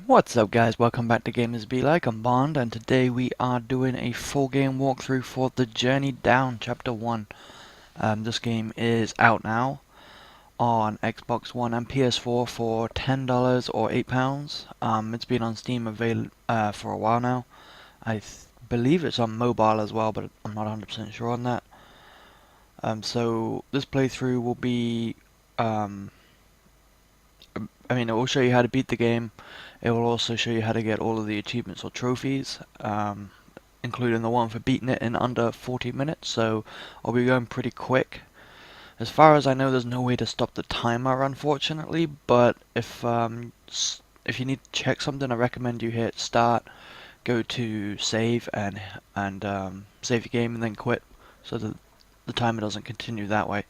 What's up guys, welcome back to Gamers Be Like, I'm Bond, and today we are doing a full game walkthrough for The Journey Down Chapter 1. This game is out now on Xbox One and PS4 for $10 or £8. It's been on Steam for a while now. I believe it's on mobile as well, but I'm not 100% sure on that. So this playthrough will be, it will show you how to beat the game. It will also show you how to get all of the achievements or trophies, including the one for beating it in under 40 minutes, so I'll be going pretty quick. As far as I know, there's no way to stop the timer, unfortunately, but if you need to check something, I recommend you hit start, go to save, and save your game, and then quit, so that the timer doesn't continue that way.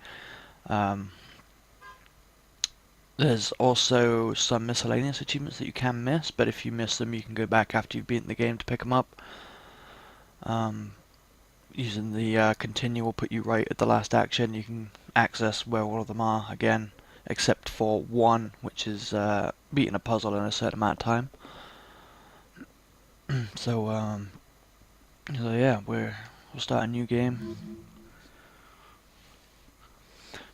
There's also some miscellaneous achievements that you can miss, but if you miss them, you can go back after you've beaten the game to pick them up. Using the continue will put you right at the last action. You can access where all of them are again, except for one, which is beating a puzzle in a certain amount of time. So yeah, we'll start a new game.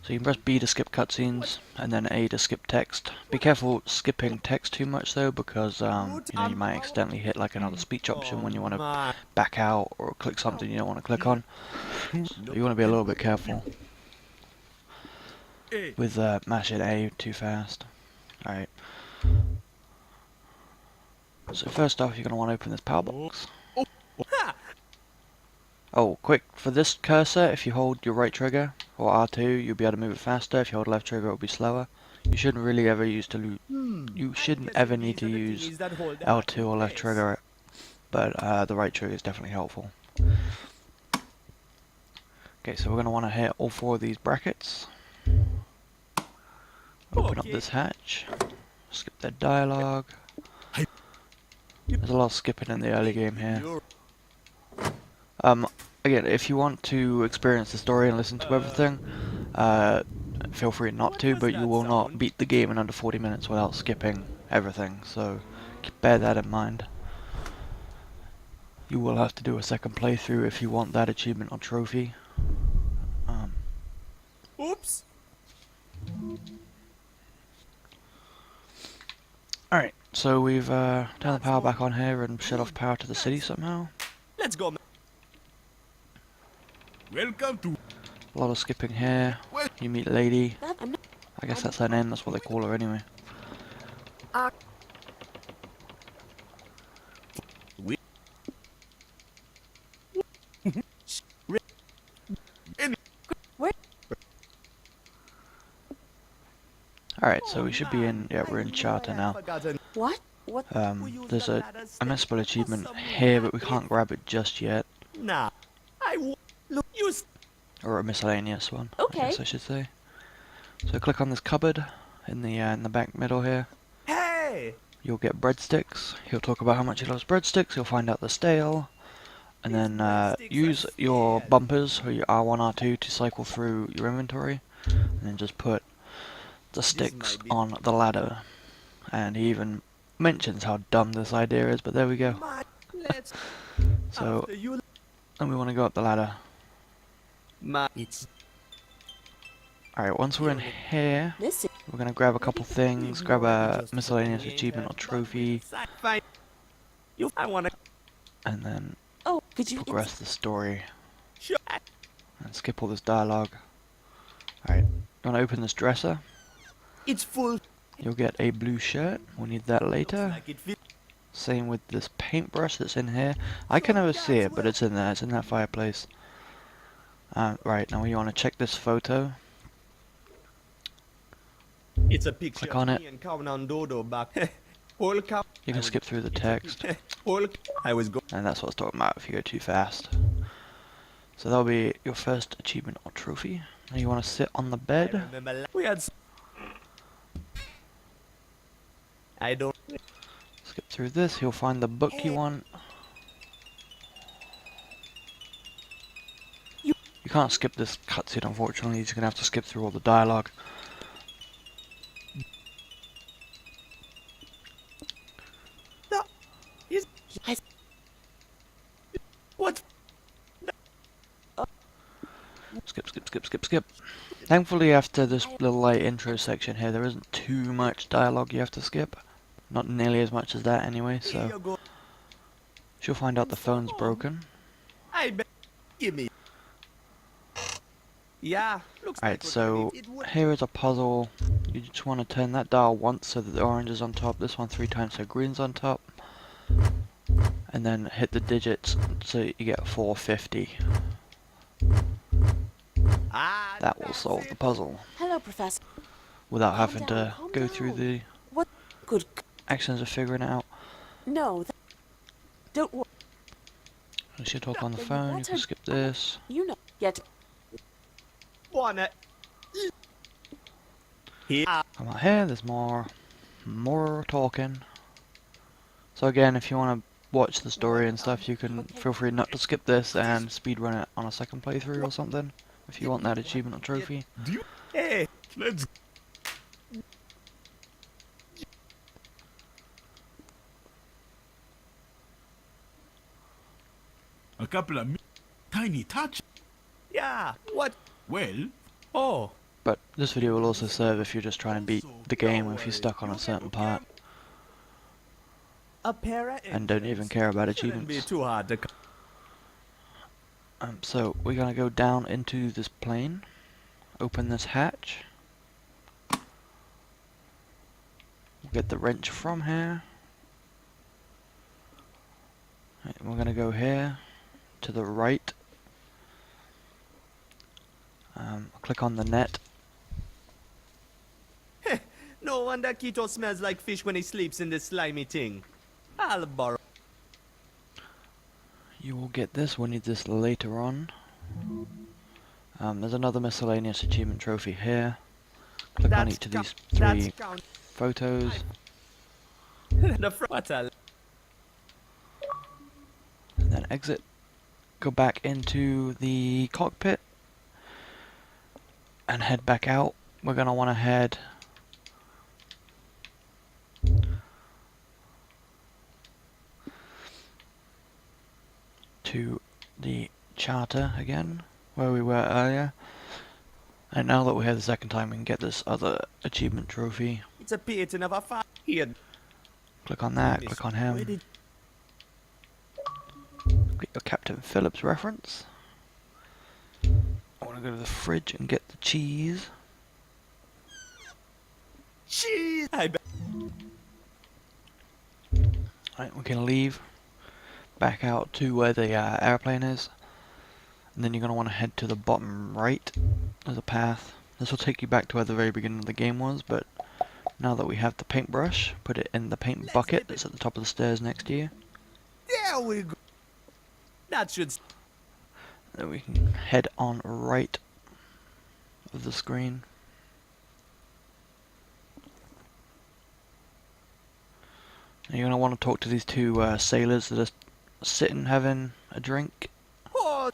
So you can press B to skip cutscenes, and then A to skip text. Be careful skipping text too much though, because you might accidentally hit like another speech option when you want to back out or click something you don't want to click on. So you want to be a little bit careful with mashing A too fast. Alright. So first off, you're going to want to open this power box. Oh, quick, for this cursor, if you hold your right trigger, or R2, you'll be able to move it faster. If you hold left trigger, it'll be slower. You shouldn't really ever need to use L2 or left trigger, but the right trigger is definitely helpful. Okay, so we're going to want to hit all four of these brackets. Open up this hatch. Skip that dialogue. There's a lot of skipping in the early game here. Again, if you want to experience the story and listen to everything, feel free not to, but you will not beat the game in under 40 minutes without skipping everything, so bear that in mind. You will have to do a second playthrough if you want that achievement or trophy. Oops. Alright, so we've turned the power back on here and shut off power to the city somehow. Let's go. Welcome to. A lot of skipping here. You meet a lady. I guess that's her name, that's what they call her anyway. Alright, so we should be in, yeah, we're in charter now. What? There's a missable achievement here, but we can't grab it just yet. Nah, look, Or a miscellaneous one, Okay. I guess I should say. So click on this cupboard in the back middle here. Hey! You'll get breadsticks. He'll talk about how much he loves breadsticks. You'll find out they're stale. And then use your bumpers, or your R1, R2, to cycle through your inventory. And then just put the sticks on the ladder. And he even mentions how dumb this idea is, but there we go. So, and we want to go up the ladder. Alright, once we're in here, we're going to grab a couple things, grab a miscellaneous achievement or trophy, and then progress the story, and skip all this dialogue. Alright, you want to open this dresser, It's full. you'll get a blue shirt, we'll need that later. Same with this paintbrush that's in here. I can never see it, but it's in there, it's in that fireplace. Right, now you want to check this photo. It's a picture Click on of it. me and Cow and Dodo back. You can skip through the text, I was going. and that's what I was talking about if you go too fast. So that'll be your first achievement or trophy. Now you want to sit on the bed. We had. I don't. Skip through this, you'll find the book you want. You can't skip this cutscene, unfortunately, you're just going to have to skip through all the dialogue. skip. Thankfully, after this little light intro section here, there isn't too much dialogue you have to skip. Not nearly as much as that anyway, Here so you go. she'll find out the phone's Oh, broken. I bet. Give me. Yeah, looks Alright, like so here is a puzzle. You just want to turn that dial once so that the orange is on top, this one 3 times so green's on top. And then hit the digits so you get 450. Ah, That will that's solve the it. puzzle Hello, Professor. without Calm having down, to calm go through down. the What? Good. actions of figuring it out. No, don't worry. Unless you talk on the Then phone, you let can her. skip this. You know. Yet. Wanna. Here. Come out here, there's more talking. So again, if you want to watch the story and stuff, you can Okay. feel free not to skip this and speedrun it on a second playthrough or something, if you want that achievement or trophy. Do you? Hey, let's. A couple of tiny touch. Yeah. What? Well, Oh. But this video will also serve if you're just trying to beat the game or if you're stuck on a certain part A pair of and don't even care about Shouldn't be achievements. too hard to. So we're gonna go down into this plane, open this hatch, we'll get the wrench from here. Right, we're gonna go here to the right, click on the net. No wonder Keto smells like fish when he sleeps in this slimy thing. I'll borrow. You will get this, we'll need this later on. There's another miscellaneous achievement trophy here. Click on each of these 3 count. photos, The front. and then exit. Go back into the cockpit, and head back out. We're going to want to head to the charter again, where we were earlier. And now that we're here the second time, we can get this other achievement trophy. It's a pity to never find. Here. Click on that, click on him. Where did- Get your Captain Phillips reference. I want to go to the fridge and get the cheese. Cheese. I bet. Right, we can leave back out to where the airplane is. And then you're going to want to head to the bottom right. There's a path. This will take you back to where the very beginning of the game was, but now that we have the paintbrush, put it in the paint bucket that's at the top of the stairs next to you. There we go. That should. Then we can head on right of the screen. And you're going to want to talk to these 2 sailors that are sitting having a drink. Oh,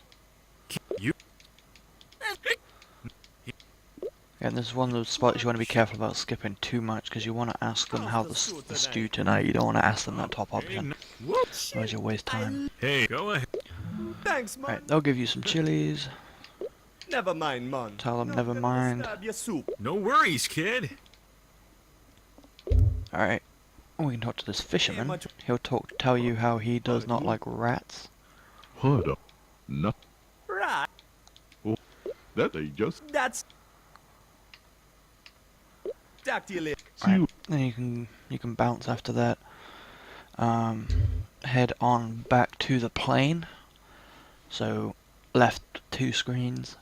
And this is one of those spots you want to be careful about skipping too much, because you want to ask them how the stew tonight. You don't want to ask them that top option, otherwise you'll waste time. hey, go ahead. thanks, man. Right, they'll give you some chilies. Never mind, man. Tell them Not never gonna mind. disturb your soup. No worries, kid. Alright, we can talk to this fisherman. much- He'll tell you how he does not like rats. Hold up. Not Right. that I just That's. Talk to you later. Right, then you can bounce after that. Head on back to the plane. So left 2 screens.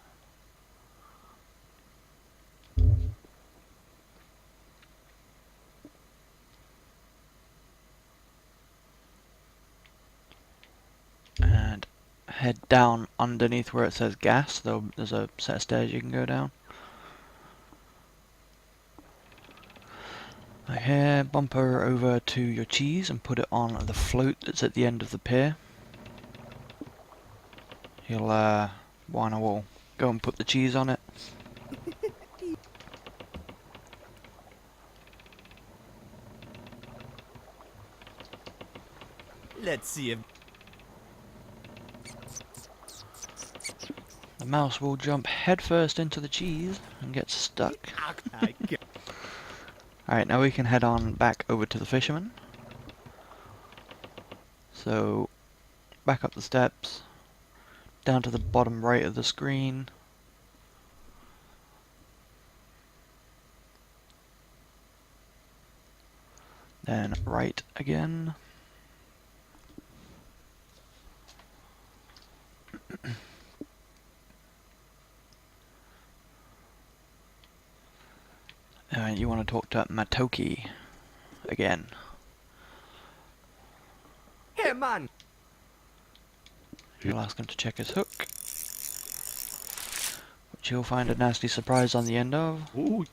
And head down underneath where it says gas. There's a set of stairs you can go down. Right here, bumper over to your cheese and put it on the float that's at the end of the pier. Warner will go and put the cheese on it. Let's see if. The mouse will jump headfirst into the cheese and get stuck. I can't. Alright, now we can head on back over to the fisherman. So, back up the steps, down to the bottom right of the screen. Then right again. And you want to talk to Matoki again. Hey, man. You'll ask him to check his hook, which he'll find a nasty surprise on the end of, Oh,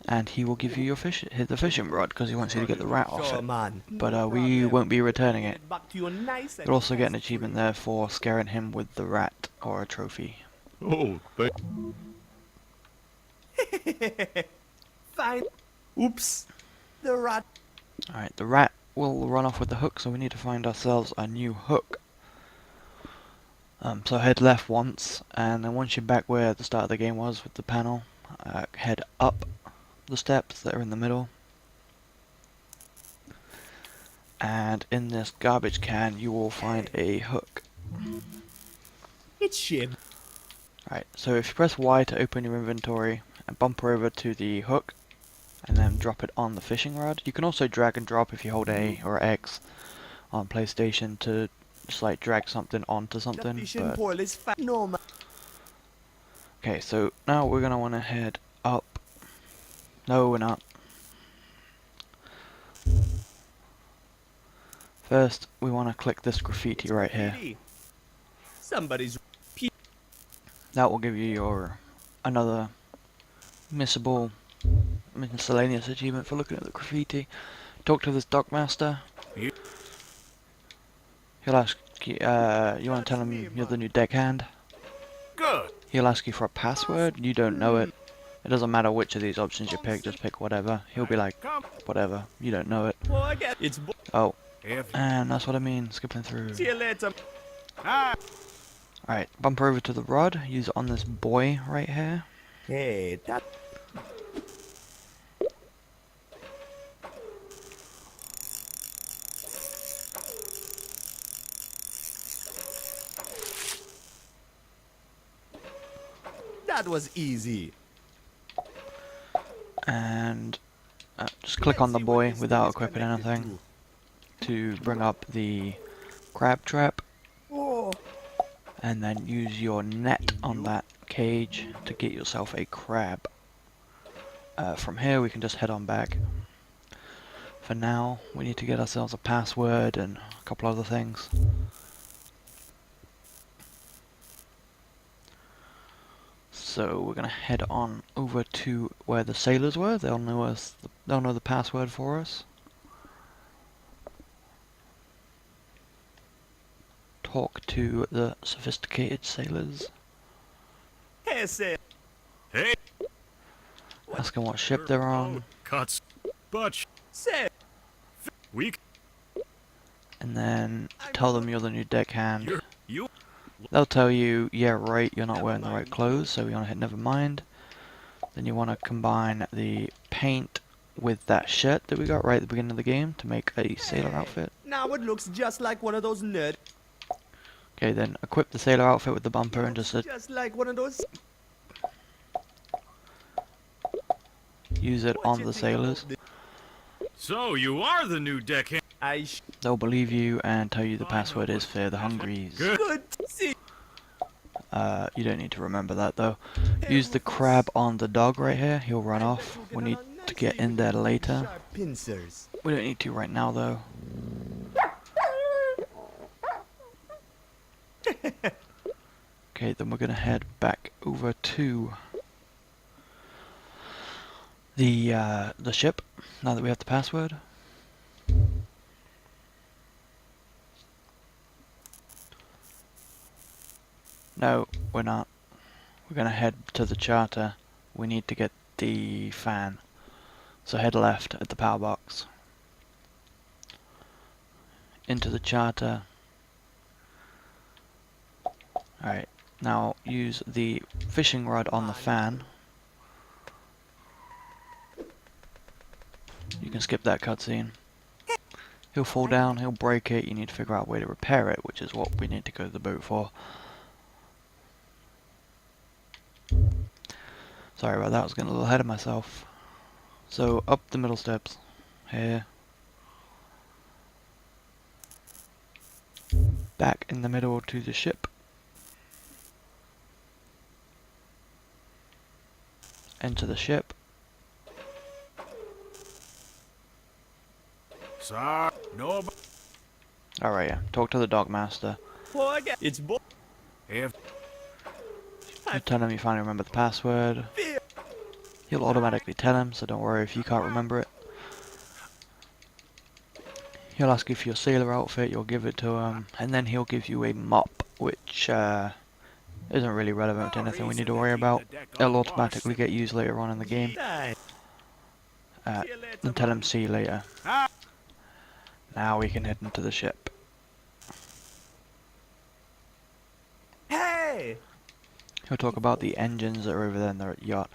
and he will give you your the fishing rod because he wants you to get the rat off Sure, it. man. But No we problem. won't be returning it. Get back to you nice and You'll also get an fast achievement free. there for scaring him with the rat or a trophy. oh, thank Fine. Oops. The rat. Alright, the rat will run off with the hook, so we need to find ourselves a new hook. So head left once, and then once you're back where the start of the game was with the panel, head up the steps that are in the middle. And in this garbage can you will find a hook. It's shit. Right, so if you press Y to open your inventory and bumper over to the hook and then drop it on the fishing rod. You can also drag and drop if you hold A or X on PlayStation to just like drag something onto The something. fishing But pole is fat. No, man. okay, so now we're gonna want to head up. No, we're not. First, we want to click this graffiti right here. Graffiti. Somebody's. That will give you your another missable miscellaneous achievement for looking at the graffiti. Talk to this dockmaster. You- He'll ask you, you want to tell him you're the new deckhand. Good. He'll ask you for a password. You don't know it. It doesn't matter which of these options you pick, just pick whatever. He'll be like, Come. whatever. You don't know it. Oh, I get it's. Oh, If and that's what I mean, skipping through. See you later. ah, Alright, bumper over to the rod. Use it on this buoy right here. Hey, that. That was easy. And just click on the buoy without equipping anything to bring up the crab trap. Oh, And then use your net on that cage to get yourself a crab. From here we can just head on back. For now, we need to get ourselves a password and a couple other things. So we're gonna head on over to where the sailors were. They'll know us. They'll know the password for us. Talk to the sophisticated sailors. hey, say. hey, Ask them what ship they're on, cuts, but Say. we and then tell them you're the new deckhand. you They'll tell you, yeah, right, you're not wearing the right clothes, so you want to hit never mind. Then you want to combine the paint with that shirt that we got right at the beginning of the game to make a sailor outfit. Now it looks just like one of those nerds. Okay, then equip the sailor outfit with the bumper and just Just like one of those. use it What on you the think sailors. about So you are the new deckhand. They'll believe you and tell you the password is for the Hungries. Good. Good. See. You don't need to remember that though. Use the crab on the dog right here. He'll run off. We need to get in there later. Sharp pincers. We don't need to right now though. Okay, then we're gonna head back over to the ship now that we have the password. No, we're not. We're gonna head to the charter. We need to get the fan. So head left at the power box. Into the charter. Alright, now use the fishing rod on the fan. You can skip that cutscene. He'll fall down, he'll break it, you need to figure out a way to repair it, which is what we need to go to the boat for. Sorry about that, I was getting a little ahead of myself. So, up the middle steps. Here. Back in the middle to the ship. Enter the ship. Sorry. No. Alright, yeah. Talk to the dock master. Forget. It's If You tell him you finally remember the password. fear. He'll automatically tell him, so don't worry if you can't remember it. He'll ask you for your sailor outfit, you'll give it to him, and then he'll give you a mop, which isn't really relevant to anything we need to worry about. It'll automatically get used later on in the game. Time. And tell him see you later. Now we can head into the ship. Hey. He'll talk about the engines that are over there in the yacht.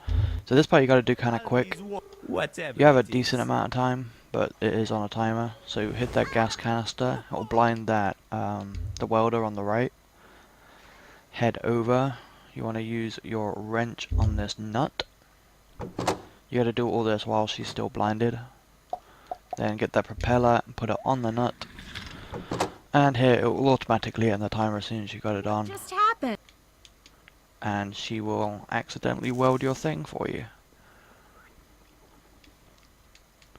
So this part you gotta do kinda quick. Whatever. You have a it is. decent amount of time, but it is on a timer. So hit that gas canister, it'll blind that the welder on the right. Head over. You want to use your wrench on this nut. You got to do all this while she's still blinded. Then get that propeller and put it on the nut. And here it will automatically end the timer as soon as you got it on. Just happened. And she will accidentally weld your thing for you.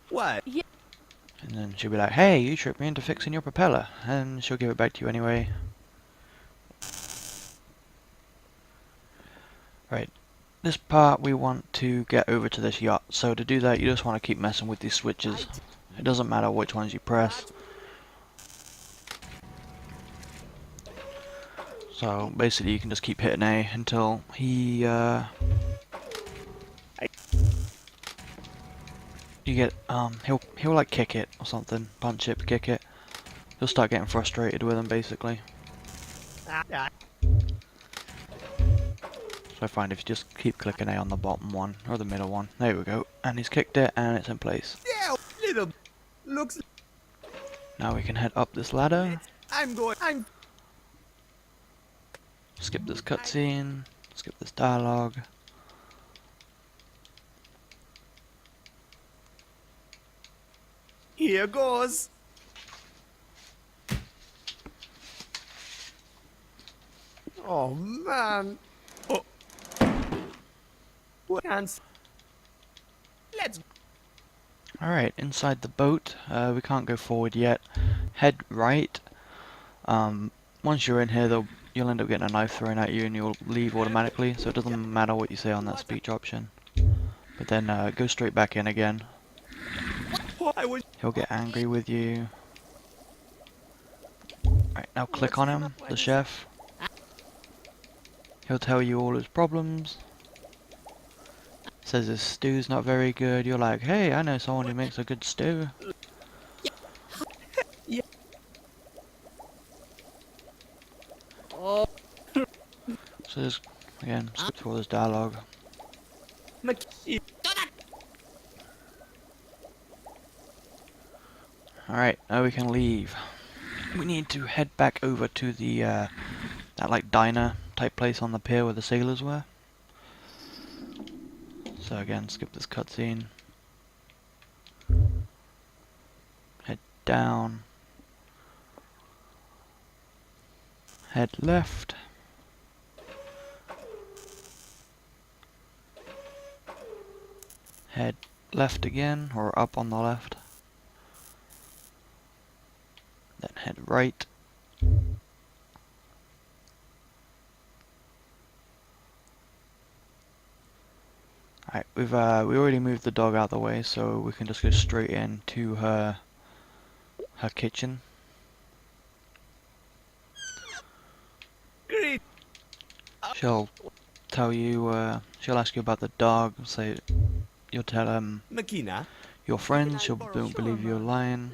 What? And then she'll be like, hey, you tricked me into fixing your propeller. And she'll give it back to you anyway. Right. This part we want to get over to this yacht. So to do that you just want to keep messing with these switches. It doesn't matter which ones you press. So basically you can just keep hitting A until he you get he'll like kick it or something, punch it, kick it. You'll start getting frustrated with him basically. So I find if you just keep clicking A on the bottom one or the middle one, there we go, and he's kicked it and it's in place. Yeah, little. Looks. Now we can head up this ladder, I'm going. I'm. skip this cutscene, skip this dialogue. Here goes. Oh man. Oh. Let's. Alright, inside the boat, we can't go forward yet. Head right. Once you're in here, you'll end up getting a knife thrown at you and you'll leave automatically, so it doesn't matter what you say on that speech option. But then go straight back in again. I was. He'll get angry with you. Right, now click on him, the chef. He'll tell you all his problems. Says his stew's not very good. You're like, hey, I know someone who makes a good stew. So just, again, skip through all this dialogue. Alright, now we can leave. We need to head back over to the, that like diner type place on the pier where the sailors were. So again, skip this cutscene. Head down. Head left. Head left again, or up on the left. Then head right. Alright, we already moved the dog out of the way, so we can just go straight into her kitchen. Great. She'll tell you, she'll ask you about the dog, say you'll tell Makina. your friends, she'll don't believe you're lying.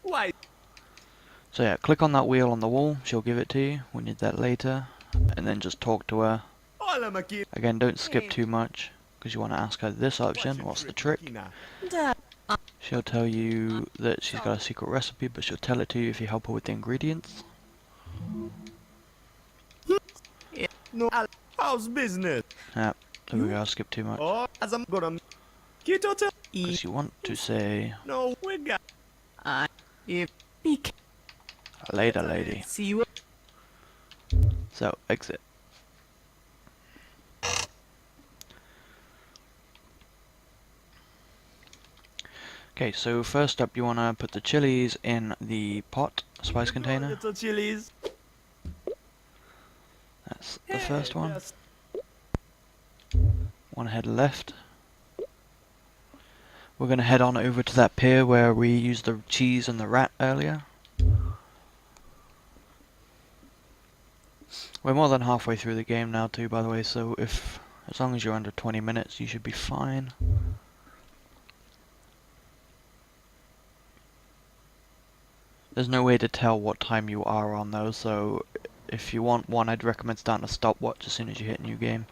Why? So yeah, click on that wheel on the wall, she'll give it to you, we need that later. and then just talk to her. All I'm a kid. Again, don't skip too much, because you want to ask her this option, what's the trick? She'll tell you that she's got a secret recipe, but she'll tell it to you if you help her with the ingredients. No, how's business? Yeah, there we go, I'll skip too much. Oh, as I'm gonna get out of Because you want to say, no, we got. If later lady. see you. So, exit. Okay, so first up you want to put the chilies in the pot, spice container. Little chilies. That's the first one. Yes. One head left. We're going to head on over to that pier where we used the cheese and the rat earlier. We're more than halfway through the game now too, by the way, so as long as you're under 20 minutes you should be fine. There's no way to tell what time you are on though, so if you want one, I'd recommend starting a stopwatch as soon as you hit new game.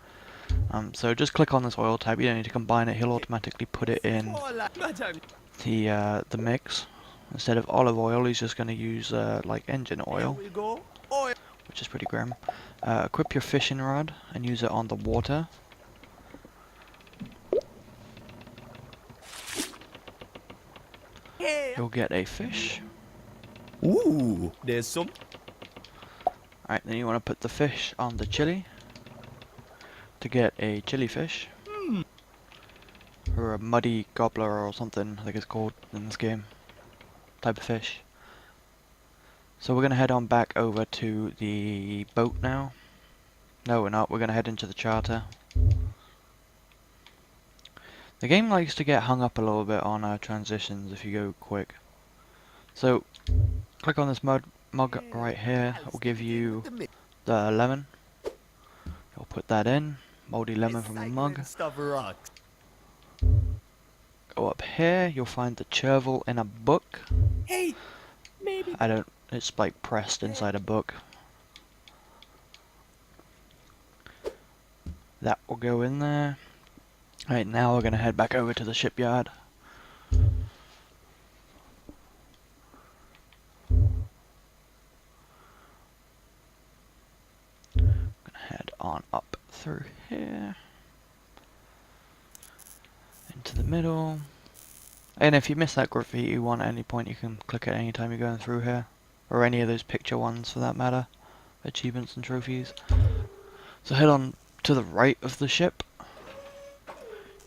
So just click on this oil tab, you don't need to combine it, he'll automatically put it in the mix. Instead of olive oil, he's just going to use like engine oil, We go. Oil. which is pretty grim. Equip your fishing rod and use it on the water. Hey. You'll get a fish. Ooh, there's some. Alright, then you want to put the fish on the chili to get a chili fish. Or a muddy gobbler or something, I think it's called in this game. Type of fish. So we're going to head on back over to the boat now. No, we're not. We're going to head into the charter. The game likes to get hung up a little bit on transitions if you go quick. So, click on this mug right here. It will give you the lemon. You'll put that in. Moldy lemon from the mug. Stuff rocks. Go up here. You'll find the chervil in a book. Hey, maybe. It's like pressed inside a book. That will go in there. Right, now we're going to head back over to the shipyard. Head on up through here into the middle, and if you miss that graffiti one at any point, you can click it anytime you're going through here, or any of those picture ones for that matter, achievements and trophies. So head on to the right of the ship.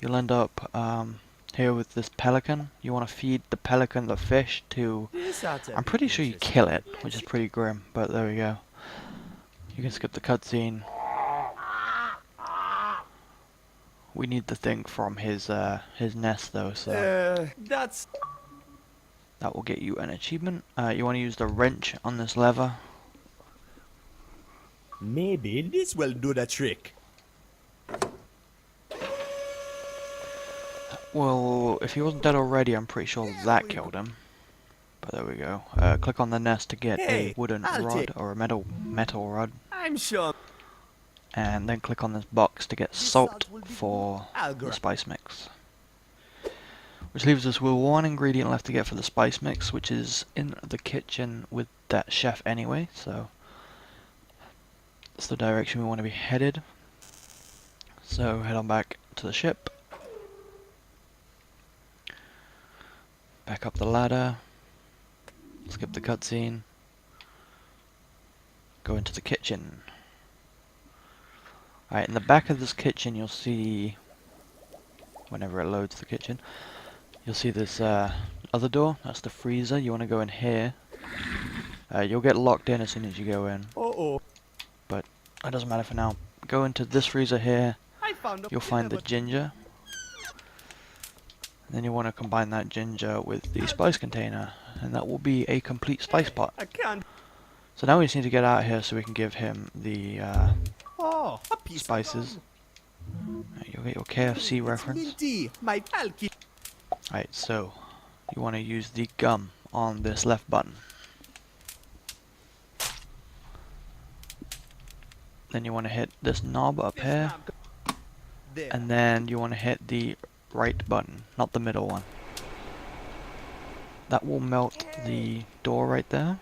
You'll end up here with this pelican. You want to feed the pelican the fish to, I'm pretty sure you kill it, which is pretty grim, but there we go. You can skip the cutscene. We need the thing from his nest though, so That's. that will get you an achievement. You want to use the wrench on this lever. Maybe this will do the trick. Well, if he wasn't dead already, I'm pretty sure that killed him. But there we go. Click on the nest to get Hey, a wooden I'll rod take- or a metal rod, I'm sure. and then click on this box to get salt salt will be for I'll the grab. spice mix. Which leaves us with one ingredient left to get for the spice mix, which is in the kitchen with that chef anyway, so that's the direction we want to be headed. So head on back to the ship. Back up the ladder. Skip the cutscene. Go into the kitchen. Alright, in the back of this kitchen you'll see, whenever it loads the kitchen, you'll see this other door. That's the freezer. You want to go in here. You'll get locked in as soon as you go in, Uh-oh. but that doesn't matter for now. Go into this freezer here. I found a You'll find the ginger. And then you want to combine that ginger with the spice container, and that will be a complete spice pot. I can't. So now we just need to get out of here so we can give him the Oh, a piece spices. of You'll get your KFC reference. minty. My palki. Right, so you want to use the gum on this left button. then you want to hit this knob up here, There. and then you want to hit the right button, not the middle one. That will melt the door right there,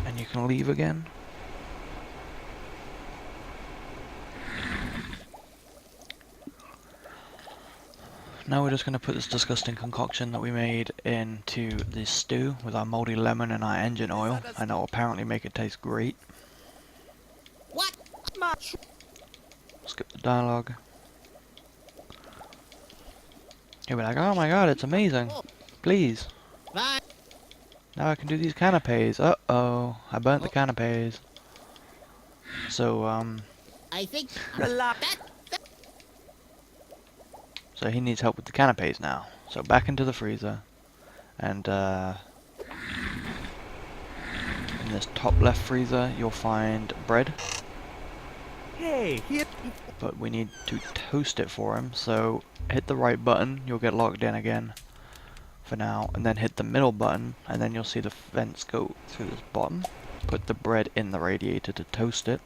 and you can leave again. Now we're just going to put this disgusting concoction that we made into the stew with our moldy lemon and our engine oil, and it will apparently make it taste great. What? Skip the dialogue. You'll be like, oh my god, it's amazing. Please. Bye. Now I can do these canapes. Uh-oh, I burnt the canapes. So, I think relax. so he needs help with the canapes now. So back into the freezer. And, in this top left freezer, you'll find bread. Hey, here. But we need to toast it for him, so hit the right button, you'll get locked in again for now, and then hit the middle button, and then you'll see the vents go through this bottom. Put the bread in the radiator to toast it,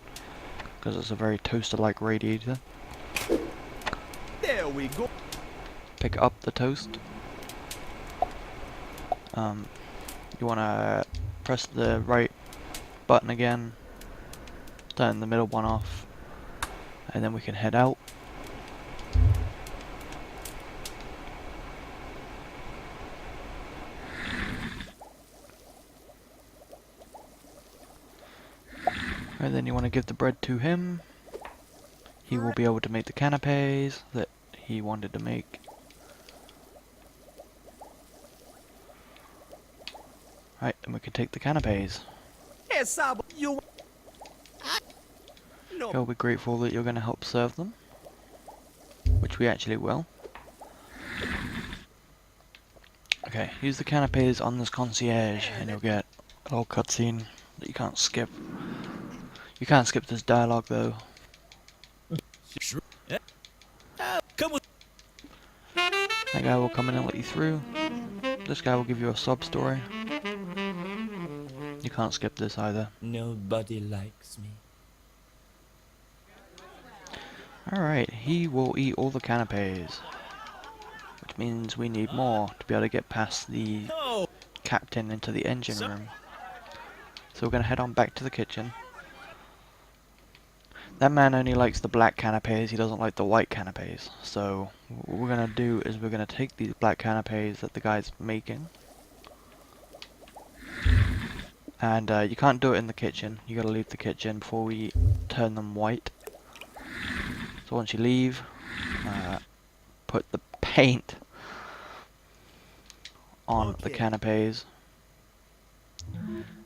because it's a very toaster-like radiator. There we go. Pick up the toast. You want to press the right button again, turn the middle one off, and then we can head out. And then you want to give the bread to him. He will be able to make the canapes that he wanted to make. Right, and we can take the canapes. Hey, Sabo, you. No. He'll be grateful that you're going to help serve them, which we actually will. Okay, use the canapes on this concierge, and you'll get a little cutscene that you can't skip. You can't skip this dialogue though. Sure. Come with. That guy will come in and let you through. This guy will give you a sob story. You can't skip this either. Nobody likes me. Alright, he will eat all the canapes. Which means we need more to be able to get past the No. captain into the engine room. So we're going to head on back to the kitchen. That man only likes the black canapes, he doesn't like the white canapes. So what we're going to do is we're going to take these black canapes that the guy's making. And you can't do it in the kitchen, you got to leave the kitchen before we turn them white. So once you leave, put the paint on the canapes.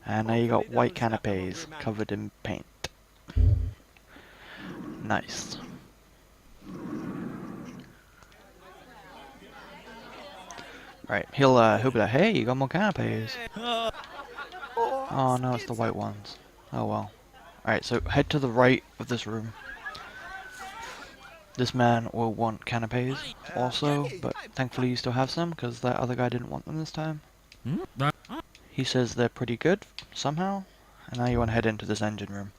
And now you got white canapes covered in paint. Nice. Right, he'll be like, hey, you got more canapes. Oh no, it's the white ones. Oh well. Alright, so head to the right of this room. This man will want canapes also, but thankfully you still have some, because that other guy didn't want them this time. He says they're pretty good, somehow. And now you want to head into this engine room.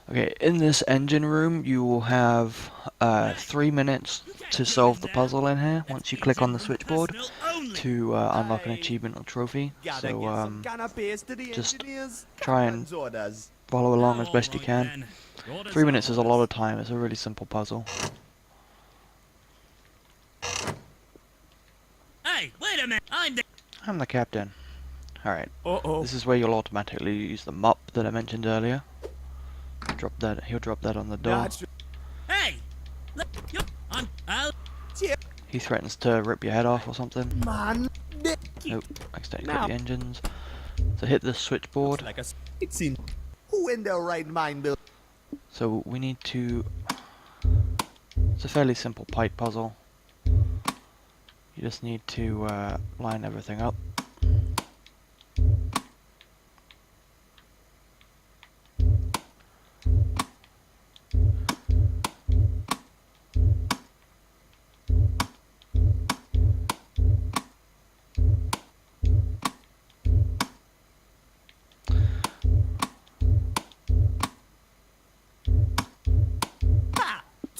Okay, in this engine room you will have 3 minutes to solve the puzzle in here, once you click on the switchboard to unlock an achievement or trophy. Gotta So get some canapes to the just engineers. try and Captain's orders. follow along as best you can. 3 minutes is a lot of time, it's a really simple puzzle. Hey, wait a minute. I'm the captain. Alright, Uh-oh. this is where you'll automatically use the mop that I mentioned earlier. He'll drop that on the door. That's Hey. I'll. He threatens to rip your head off or something. man. Nope, accidentally cut the engines. So hit the switchboard. Like a it seems. Who in their right mind will? So we need to... It's a fairly simple pipe puzzle. You just need to line everything up.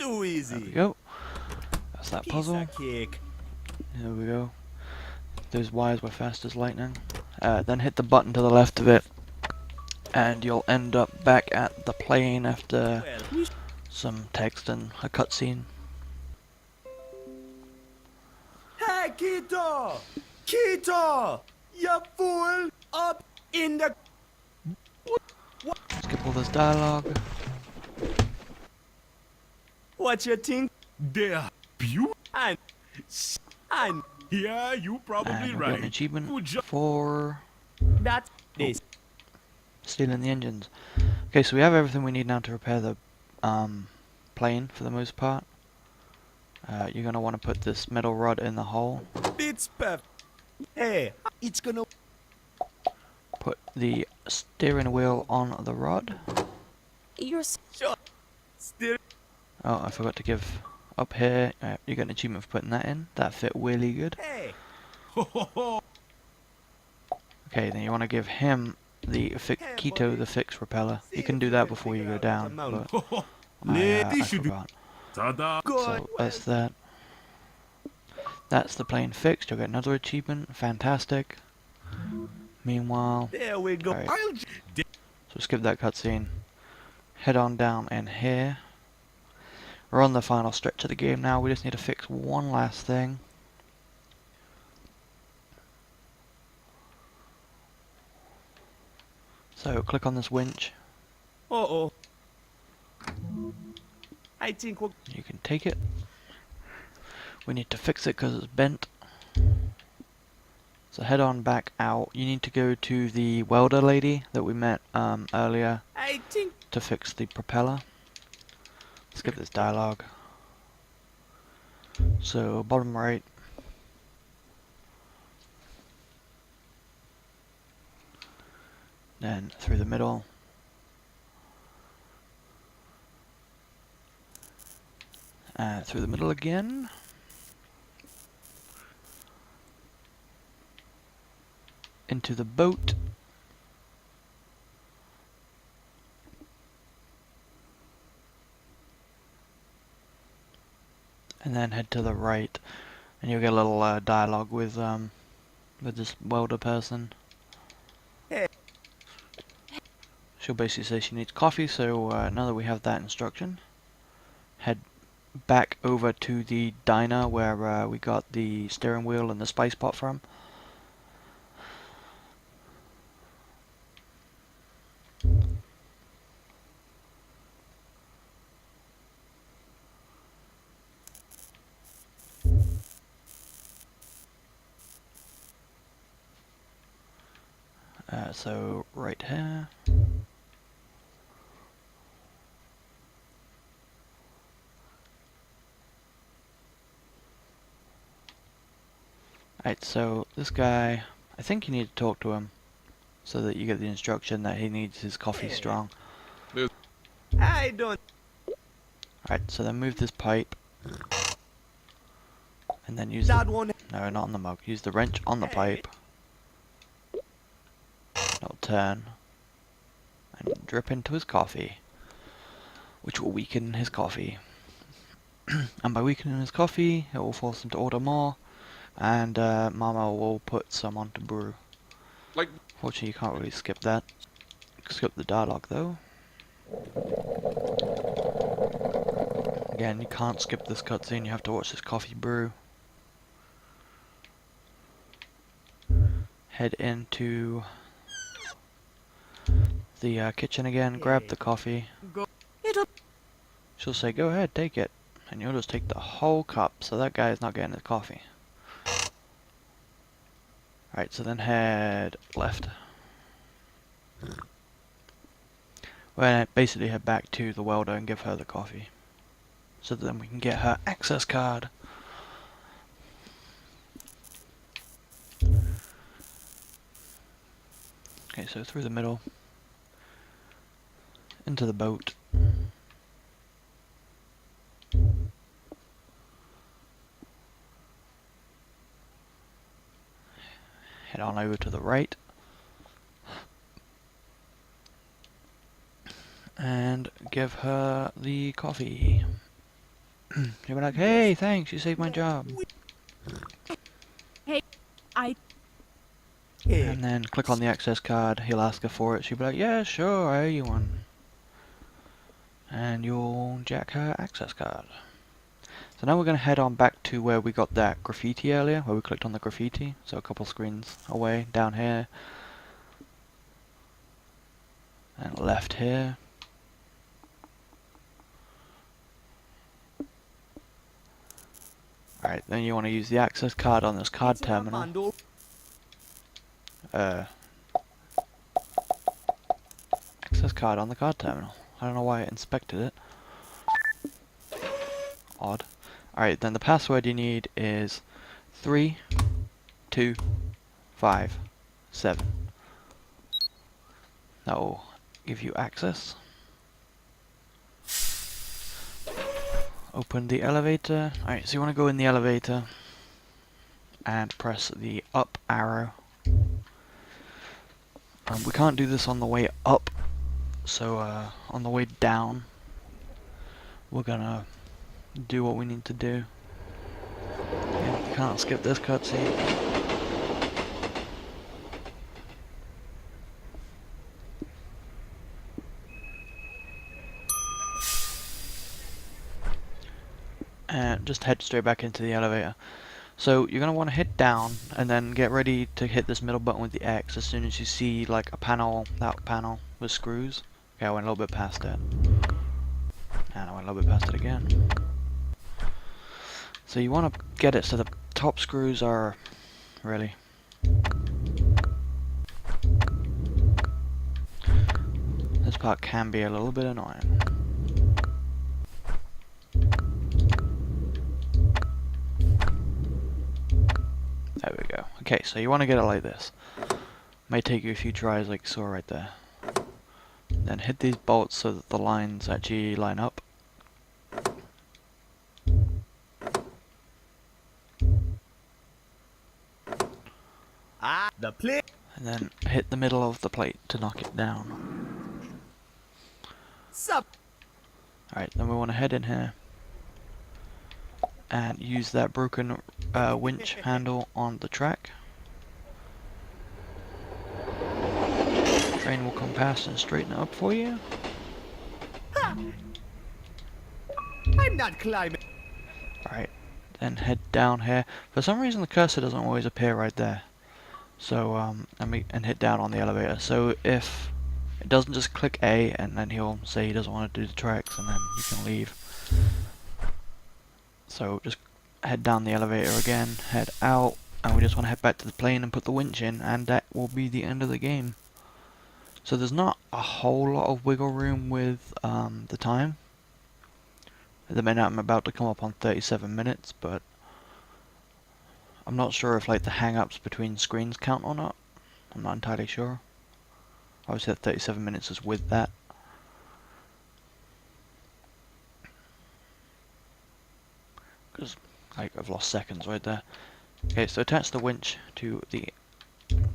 Too There easy. we go. That's that Piece puzzle. of cake. There we go. Those wires were fast as lightning. Then hit the button to the left of it, and you'll end up back at the plane after Well, we some text and a cutscene. Hey, Keto! Keto! You fool! Up in the... Skip all this dialogue. What you think? They're beautiful. And... And... Yeah, you probably And we got an right. achievement Good job. for That's this. stealing the engines. Okay, so we have everything we need now to repair the plane for the most part. You're going to want to put this metal rod in the hole. It's perfect. Hey, it's gonna... Put the steering wheel on the rod. You're s- Sure. Still... Oh, I forgot to give up here. You got an achievement for putting that in. That fit really good. Hey! Okay, then you want to give him the Keto the fix repeller. You can do that before you go down, but I forgot. Ta-da. So that's that. That's the plane fixed. You'll get another achievement. Fantastic. Meanwhile, There we go. alright, so skip that cutscene. Head on down in here. We're on the final stretch of the game now. We just need to fix one last thing. So click on this winch. Uh-oh. I think we're... You can take it. We need to fix it because it's bent. So head on back out. You need to go to the welder lady that we met earlier I think... to fix the propeller. Skip this dialogue. So bottom right. Then through the middle. Through the middle again. Into the boat. And then head to the right, and you'll get a little dialogue with this welder person. Hey. She'll basically say she needs coffee, so now that we have that instruction, head back over to the diner where we got the steering wheel and the spice pot from. So right here. Alright, so this guy, I think you need to talk to him so that you get the instruction that he needs his coffee strong. I don't... Alright, so then move this pipe and then use That the, one... no, not on the mug, use the wrench on the pipe. It'll turn and drip into his coffee, which will weaken his coffee. And by weakening his coffee, it will force him to order more, and Mama will put some on to brew. Like- Fortunately, you can't really skip that. Skip the dialogue though. Again, you can't skip this cutscene, you have to watch this coffee brew. Head into the kitchen again, grab the coffee. it'll She'll say, go ahead, take it. And you'll just take the whole cup, so that guy is not getting his coffee. Alright, so then head left. Well, basically head back to the welder and give her the coffee. So that then we can get her access card. Okay, so through the middle. Into the boat. Head on over to the right. And give her the coffee. You'll be like, hey, thanks, you saved my job. I Hey, And then click on the access card, he'll ask her for it, she'll be like, yeah, sure, I owe you one. And you'll jack her access card. So now we're going to head on back to where we got that graffiti earlier, where we clicked on the graffiti, so a couple screens away, down here. And left here. Alright, then you want to use the access card on this card terminal. Mando. Access card on the card terminal. I don't know why it inspected it. Odd. Alright, then the password you need is 3257. That will give you access. Open the elevator. Alright, so you want to go in the elevator and press the up arrow. We can't do this on the way up, so on the way down we're gonna do what we need to do. Yeah, you can't skip this cutscene. And just head straight back into the elevator. So you're going to want to hit down and then get ready to hit this middle button with the X as soon as you see like a panel, that panel with screws. Okay, I went a little bit past it. And I went a little bit past it again. So you want to get it so the top screws are really... This part can be a little bit annoying. There we go. Okay, so you want to get it like this. May take you a few tries like you saw right there. Then hit these bolts so that the lines actually line up. The plate. And then hit the middle of the plate to knock it down. Sup. Alright, then we want to head in here and use that broken winch handle on the track. Train will come past and straighten it up for you. I'm not climbing. Alright, then head down here. For some reason the cursor doesn't always appear right there. So, and hit down on the elevator. So if it doesn't just click A and then he'll say he doesn't want to do the tracks and then you can leave. So just head down the elevator again, head out, and we just want to head back to the plane and put the winch in, and that will be the end of the game. So there's not a whole lot of wiggle room with the time. At the minute I'm about to come up on 37 minutes, but I'm not sure if like the hang-ups between screens count or not. I'm not entirely sure. Obviously that 37 minutes is with that. Because like I've lost seconds right there. Okay, so attach the winch to the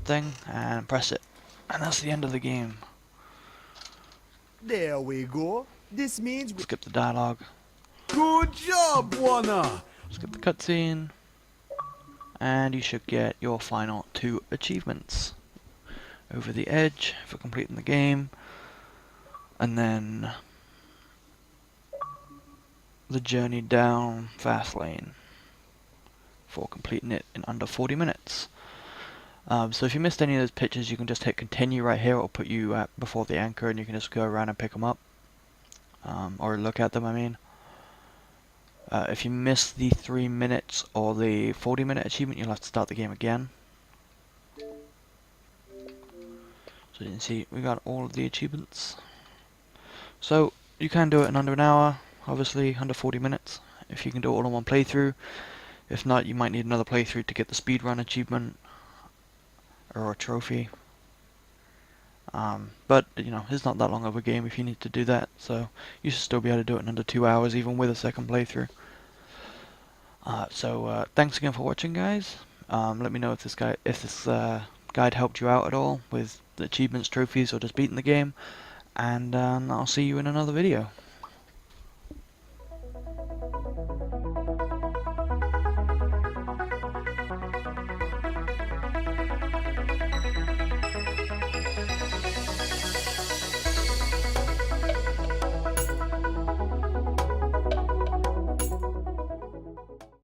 thing and press it. And that's the end of the game. There we go. This means Skip the dialogue. Good job, Warner. Skip the cutscene. And you should get your final 2 achievements. Over the edge for completing the game. And then the journey down fast lane for completing it in under 40 minutes. So if you missed any of those pictures, you can just hit continue right here. It'll put you at before the anchor and you can just go around and pick them up. Or look at them, I mean. If you miss the 3 minutes or the 40-minute achievement, you'll have to start the game again. So you can see we got all of the achievements. So you can do it in under an hour, obviously under 40 minutes, if you can do it all in one playthrough. If not, you might need another playthrough to get the speedrun achievement or a trophy. But you know, it's not that long of a game if you need to do that, so you should still be able to do it in under 2 hours even with a second playthrough. Thanks again for watching, guys. Let me know if this guide helped you out at all with the achievements, trophies, or just beating the game, and I'll see you in another video.